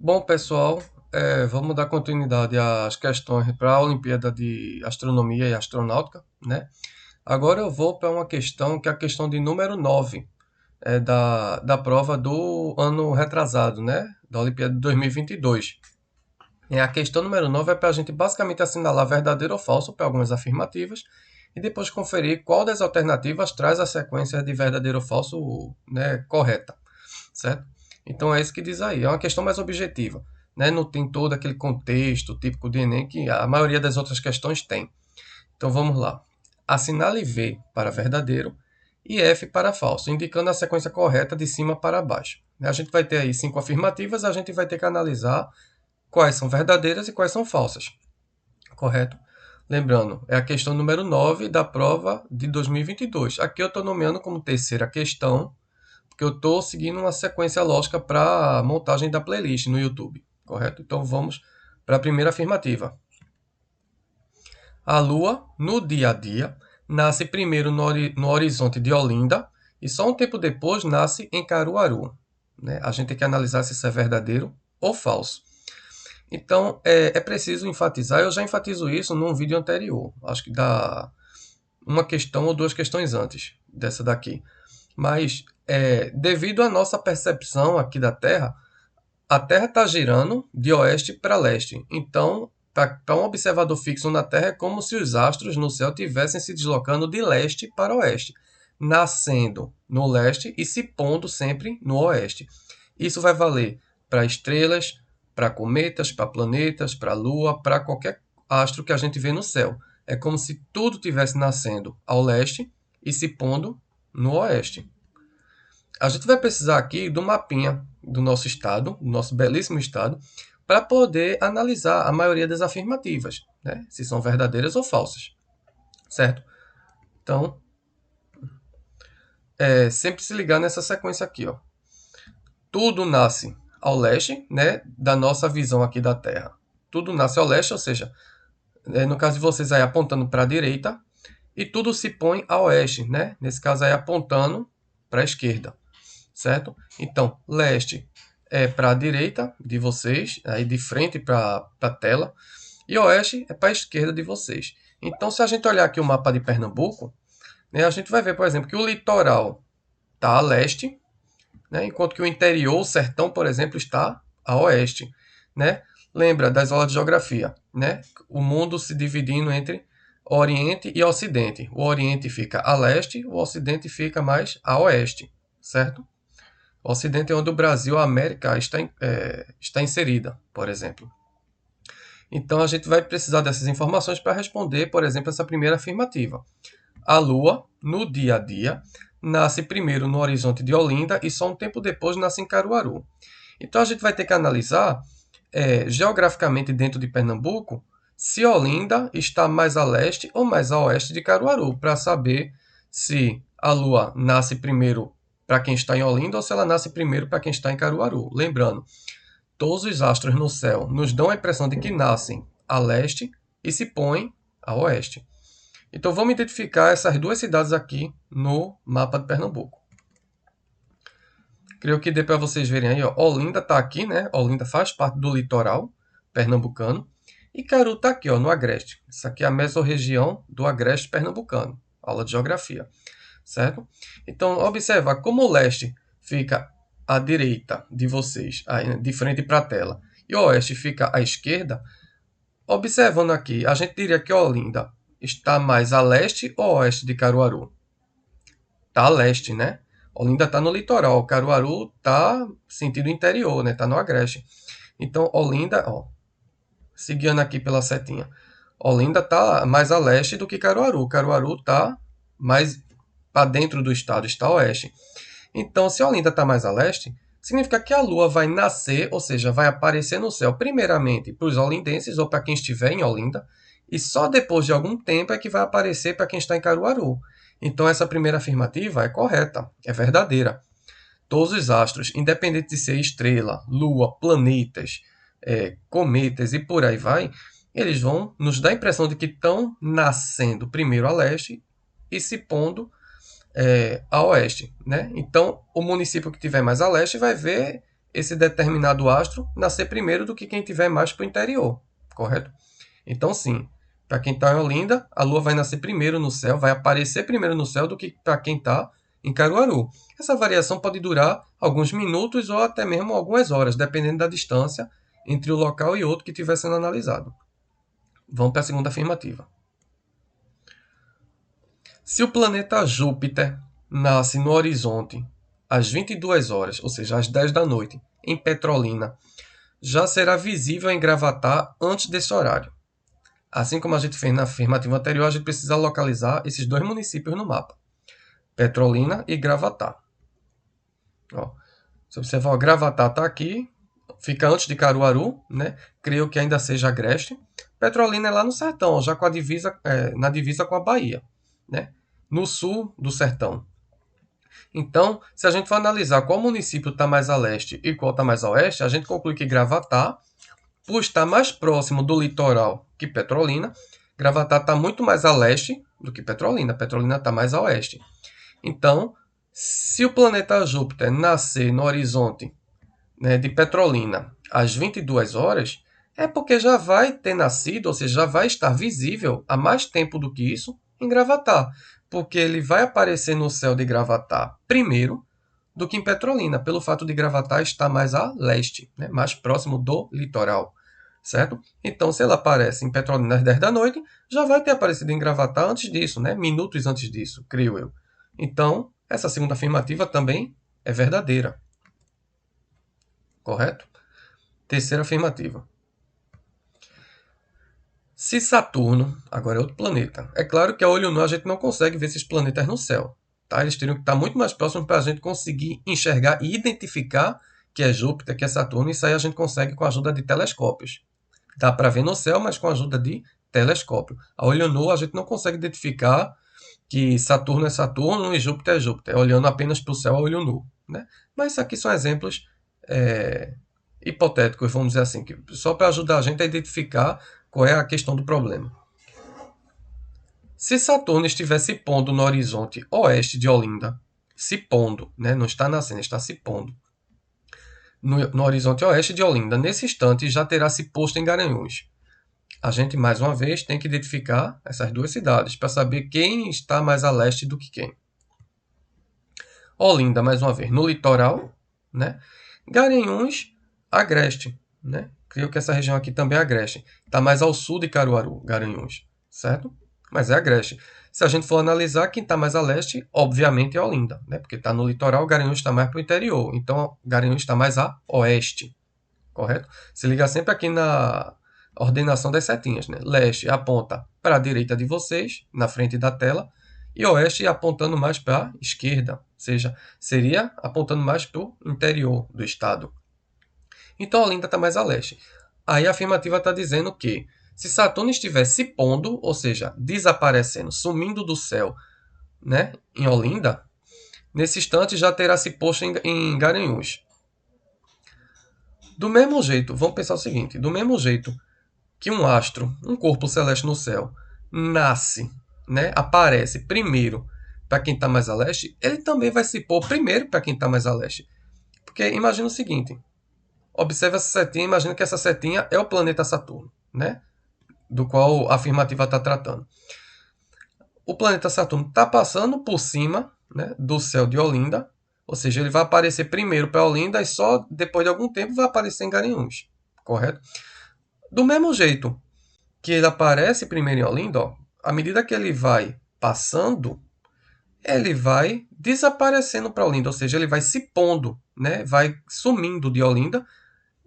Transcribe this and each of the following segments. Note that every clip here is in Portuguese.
Bom, pessoal, vamos dar continuidade às questões para a Olimpíada de Astronomia e Astronáutica, né? Agora eu vou para uma questão que é a questão de número 9, da prova do ano retrasado, né? Da Olimpíada de 2022. A questão número 9 é para a gente basicamente assinalar verdadeiro ou falso para algumas afirmativas e depois conferir qual das alternativas traz a sequência de verdadeiro ou falso, né, correta, certo? Então é isso que diz aí. É uma questão mais objetiva, né? Não tem todo aquele contexto típico de Enem que a maioria das outras questões tem. Então vamos lá. Assinale V para verdadeiro e F para falso, indicando a sequência correta de cima para baixo. A gente vai ter aí 5 afirmativas, a gente vai ter que analisar quais são verdadeiras e quais são falsas, correto? Lembrando, é a questão número 9 da prova de 2022. Aqui eu estou nomeando como terceira questão, porque eu estou seguindo uma sequência lógica para a montagem da playlist no YouTube, correto? Então vamos para a primeira afirmativa. A Lua, no dia a dia, nasce primeiro no horizonte de Olinda e só um tempo depois nasce em Caruaru. Né? A gente tem que analisar se isso é verdadeiro ou falso. Então, é preciso enfatizar, eu já enfatizo isso num vídeo anterior, acho que dá uma questão ou duas questões antes dessa daqui. Mas, devido à nossa percepção aqui da Terra, a Terra está girando de oeste para leste. Então, para um observador fixo na Terra, é como se os astros no céu estivessem se deslocando de leste para oeste, nascendo no leste e se pondo sempre no oeste. Isso vai valer para estrelas, para cometas, para planetas, para a Lua, para qualquer astro que a gente vê no céu. É como se tudo estivesse nascendo ao leste e se pondo no oeste. A gente vai precisar aqui do mapinha do nosso estado, do nosso belíssimo estado, para poder analisar a maioria das afirmativas, né? Se são verdadeiras ou falsas, certo? Então, sempre se ligar nessa sequência aqui, ó. Tudo nasce ao leste, né? Da nossa visão aqui da Terra. Tudo nasce ao leste, ou seja, no caso de vocês aí apontando para a direita, e tudo se põe a oeste, né? Nesse caso aí apontando para a esquerda, certo? Então, leste é para a direita de vocês, aí de frente para a tela, e oeste é para a esquerda de vocês. Então, se a gente olhar aqui o mapa de Pernambuco, né, a gente vai ver, por exemplo, que o litoral está a leste, né, enquanto que o interior, o sertão, por exemplo, está a oeste. Né? Lembra das aulas de geografia, né? O mundo se dividindo entre Oriente e Ocidente. O Oriente fica a leste, o Ocidente fica mais a oeste, certo? O Ocidente é onde o Brasil, a América, está inserida, por exemplo. Então a gente vai precisar dessas informações para responder, por exemplo, essa primeira afirmativa. A Lua, no dia a dia, nasce primeiro no horizonte de Olinda e só um tempo depois nasce em Caruaru. Então a gente vai ter que analisar, geograficamente dentro de Pernambuco, se Olinda está mais a leste ou mais a oeste de Caruaru, para saber se a Lua nasce primeiro para quem está em Olinda ou se ela nasce primeiro para quem está em Caruaru. Lembrando, todos os astros no céu nos dão a impressão de que nascem a leste e se põem a oeste. Então vamos identificar essas duas cidades aqui no mapa de Pernambuco. Creio que dê para vocês verem aí, ó. Olinda está aqui, né? Olinda faz parte do litoral pernambucano. E Caru está aqui, ó, no Agreste. Isso aqui é a mesorregião do Agreste pernambucano. Aula de geografia, certo? Então, observa como o leste fica à direita de vocês, de frente para a tela, e o oeste fica à esquerda. Observando aqui, a gente diria que Olinda está mais a leste ou oeste de Caruaru? Está a leste, né? Olinda está no litoral, Caruaru está sentido interior, né? Está no Agreste. Então, Olinda, ó, seguindo aqui pela setinha, Olinda está mais a leste do que Caruaru. Caruaru está mais para dentro do estado, está a oeste. Então, se Olinda está mais a leste, significa que a Lua vai nascer, ou seja, vai aparecer no céu, primeiramente para os olindenses ou para quem estiver em Olinda, e só depois de algum tempo é que vai aparecer para quem está em Caruaru. Então, essa primeira afirmativa é correta, é verdadeira. Todos os astros, independente de ser estrela, lua, planetas, cometas e por aí vai, eles vão nos dar a impressão de que estão nascendo primeiro a leste e se pondo a oeste. Né? Então, o município que tiver mais a leste vai ver esse determinado astro nascer primeiro do que quem tiver mais para o interior, correto? Então, sim, para quem está em Olinda, a Lua vai nascer primeiro no céu, vai aparecer primeiro no céu do que para quem está em Caruaru. Essa variação pode durar alguns minutos ou até mesmo algumas horas, dependendo da distância entre o local e outro que estiver sendo analisado. Vamos para a segunda afirmativa. Se o planeta Júpiter nasce no horizonte às 22 horas, ou seja, às 10 da noite, em Petrolina, já será visível em Gravatá antes desse horário. Assim como a gente fez na afirmativa anterior, a gente precisa localizar esses dois municípios no mapa. Petrolina e Gravatá. Ó, se observar, Gravatá está aqui, fica antes de Caruaru, né? Creio que ainda seja Agreste. Petrolina é lá no sertão, já com a divisa, na divisa com a Bahia, né? No sul do sertão. Então, se a gente for analisar qual município está mais a leste e qual está mais a oeste, a gente conclui que Gravatá, por estar mais próximo do litoral que Petrolina, Gravatá está muito mais a leste do que Petrolina. Petrolina está mais a oeste. Então, se o planeta Júpiter nascer no horizonte, né, de Petrolina às 22 horas, é porque já vai ter nascido, ou seja, já vai estar visível há mais tempo do que isso em Gravatá, porque ele vai aparecer no céu de Gravatá primeiro do que em Petrolina, pelo fato de Gravatá estar mais a leste, né, mais próximo do litoral, certo? Então, se ela aparece em Petrolina às 10 da noite, já vai ter aparecido em Gravatá antes disso, né, minutos antes disso, creio eu. Então, essa segunda afirmativa também é verdadeira. Correto? Terceira afirmativa. Se Saturno, agora é outro planeta, é claro que a olho nu a gente não consegue ver esses planetas no céu. Tá? Eles teriam que estar muito mais próximos para a gente conseguir enxergar e identificar que é Júpiter, que é Saturno. Isso aí a gente consegue com a ajuda de telescópios. Dá para ver no céu, mas com a ajuda de telescópio. A olho nu a gente não consegue identificar que Saturno é Saturno e Júpiter é Júpiter, olhando apenas para o céu a olho nu. Né? Mas isso aqui são exemplos hipotéticos, vamos dizer assim, só para ajudar a gente a identificar qual é a questão do problema. Se Saturno estiver se pondo no horizonte oeste de Olinda, se pondo, né? Não está nascendo, está se pondo, no horizonte oeste de Olinda, nesse instante já terá se posto em Garanhuns. A gente, mais uma vez, tem que identificar essas duas cidades para saber quem está mais a leste do que quem. Olinda, mais uma vez, no litoral, né? Garanhuns, agreste, né? Creio que essa região aqui também é agreste. Está mais ao sul de Caruaru, Garanhuns, certo? Mas é agreste. Se a gente for analisar, quem está mais a leste, obviamente é Olinda, né? Porque está no litoral, Garanhuns está mais para o interior. Então, Garanhuns está mais a oeste, correto? Se liga sempre aqui na ordenação das setinhas, né? Leste aponta para a direita de vocês, na frente da tela, e oeste apontando mais para a esquerda, ou seja, seria apontando mais para o interior do estado. Então, Olinda está mais a leste. Aí a afirmativa está dizendo que se Saturno estiver se pondo, ou seja, desaparecendo, sumindo do céu, né, em Olinda, nesse instante já terá se posto em Garanhuns. Do mesmo jeito, vamos pensar o seguinte, do mesmo jeito que um astro, um corpo celeste no céu, nasce, né, aparece primeiro para quem está mais a leste, ele também vai se pôr primeiro para quem está mais a leste. Porque imagina o seguinte, observe essa setinha, imagina que essa setinha é o planeta Saturno, né, do qual a afirmativa está tratando. O planeta Saturno está passando por cima, né, do céu de Olinda, ou seja, ele vai aparecer primeiro para Olinda e só depois de algum tempo vai aparecer em Garanhuns, correto? Do mesmo jeito que ele aparece primeiro em Olinda, ó, à medida que ele vai passando, ele vai desaparecendo para Olinda, ou seja, ele vai se pondo, né, vai sumindo de Olinda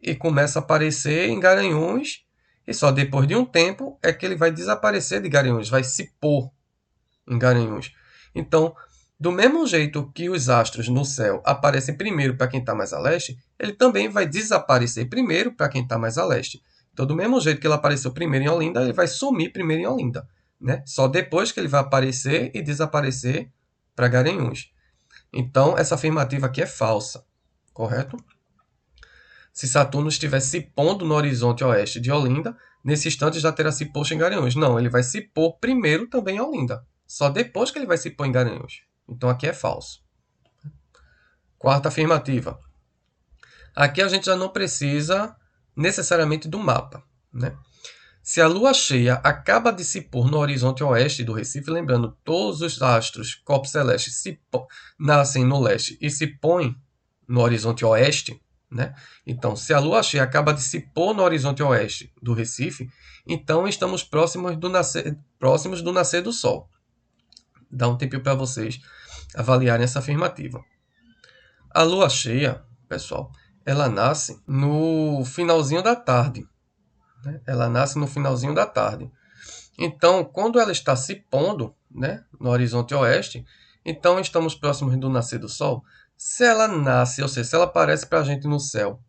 e começa a aparecer em Garanhuns, e só depois de um tempo é que ele vai desaparecer de Garanhuns, vai se pôr em Garanhuns. Então, do mesmo jeito que os astros no céu aparecem primeiro para quem está mais a leste, ele também vai desaparecer primeiro para quem está mais a leste. Então, do mesmo jeito que ele apareceu primeiro em Olinda, ele vai sumir primeiro em Olinda. Né? Só depois que ele vai aparecer e desaparecer para Garanhuns. Então, essa afirmativa aqui é falsa. Correto? Se Saturno estiver se pondo no horizonte oeste de Olinda, nesse instante já terá se posto em Garanhuns. Não, ele vai se pôr primeiro também em Olinda. Só depois que ele vai se pôr em Garanhuns. Então aqui é falso. Quarta afirmativa. Aqui a gente já não precisa necessariamente do mapa, né? Se a lua cheia acaba de se pôr no horizonte oeste do Recife, lembrando, todos os astros, corpos celestes, nascem no leste e se põem no horizonte oeste, né? Então, se a lua cheia acaba de se pôr no horizonte oeste do Recife, então estamos próximos do nascer do Sol. Dá um tempinho para vocês avaliarem essa afirmativa. A lua cheia, pessoal, ela nasce no finalzinho da tarde, né? Ela nasce no finalzinho da tarde. Então, quando ela está se pondo, né, no horizonte oeste, então estamos próximos do nascer do Sol. Se ela nasce, ou seja, se ela aparece para a gente no céu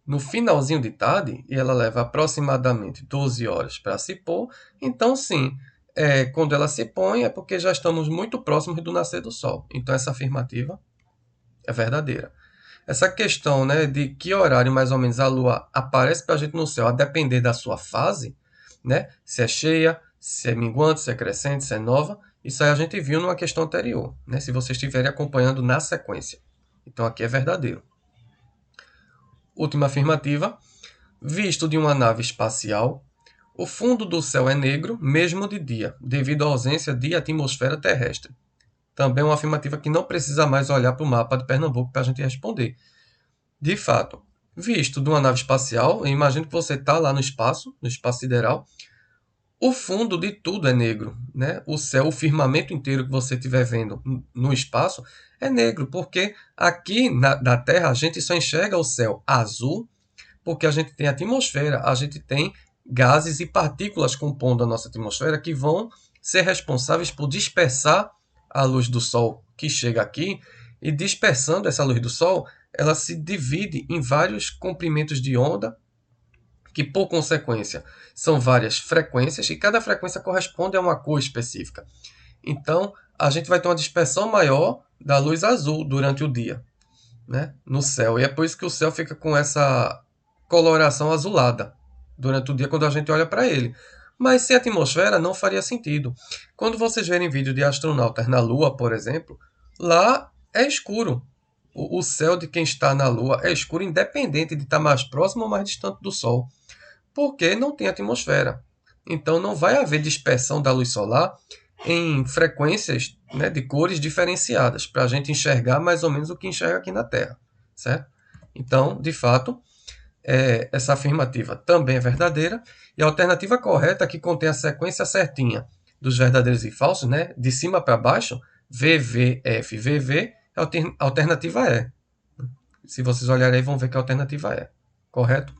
no finalzinho de tarde, e ela leva aproximadamente 12 horas para se pôr, então sim, quando ela se põe é porque já estamos muito próximos do nascer do Sol. Então essa afirmativa é verdadeira. Essa questão, né, de que horário mais ou menos a Lua aparece para a gente no céu, a depender da sua fase, né, se é cheia, se é minguante, se é crescente, se é nova, isso aí a gente viu numa questão anterior, né, se vocês estiverem acompanhando na sequência. Então aqui é verdadeiro. Última afirmativa. Visto de uma nave espacial, o fundo do céu é negro, mesmo de dia, devido à ausência de atmosfera terrestre. Também é uma afirmativa que não precisa mais olhar para o mapa de Pernambuco para a gente responder. De fato, visto de uma nave espacial, eu imagino que você está lá no espaço sideral, o fundo de tudo é negro, né? O céu, o firmamento inteiro que você estiver vendo no espaço é negro, porque aqui na Terra a gente só enxerga o céu azul, porque a gente tem atmosfera, a gente tem gases e partículas compondo a nossa atmosfera que vão ser responsáveis por dispersar a luz do Sol que chega aqui, e dispersando essa luz do Sol, ela se divide em vários comprimentos de onda, que por consequência são várias frequências, e cada frequência corresponde a uma cor específica. Então, a gente vai ter uma dispersão maior da luz azul durante o dia, né, no céu. E é por isso que o céu fica com essa coloração azulada durante o dia quando a gente olha para ele. Mas sem atmosfera não faria sentido. Quando vocês verem vídeo de astronautas na Lua, por exemplo, lá é escuro. O céu de quem está na Lua é escuro, independente de estar mais próximo ou mais distante do Sol, porque não tem atmosfera. Então não vai haver dispersão da luz solar em frequências, né, de cores diferenciadas, para a gente enxergar mais ou menos o que enxerga aqui na Terra, certo? Então, de fato, essa afirmativa também é verdadeira, e a alternativa correta, que contém a sequência certinha dos verdadeiros e falsos, né, de cima para baixo, VVFVV, a alternativa é. Se vocês olharem aí, vão ver que a alternativa é. Correto?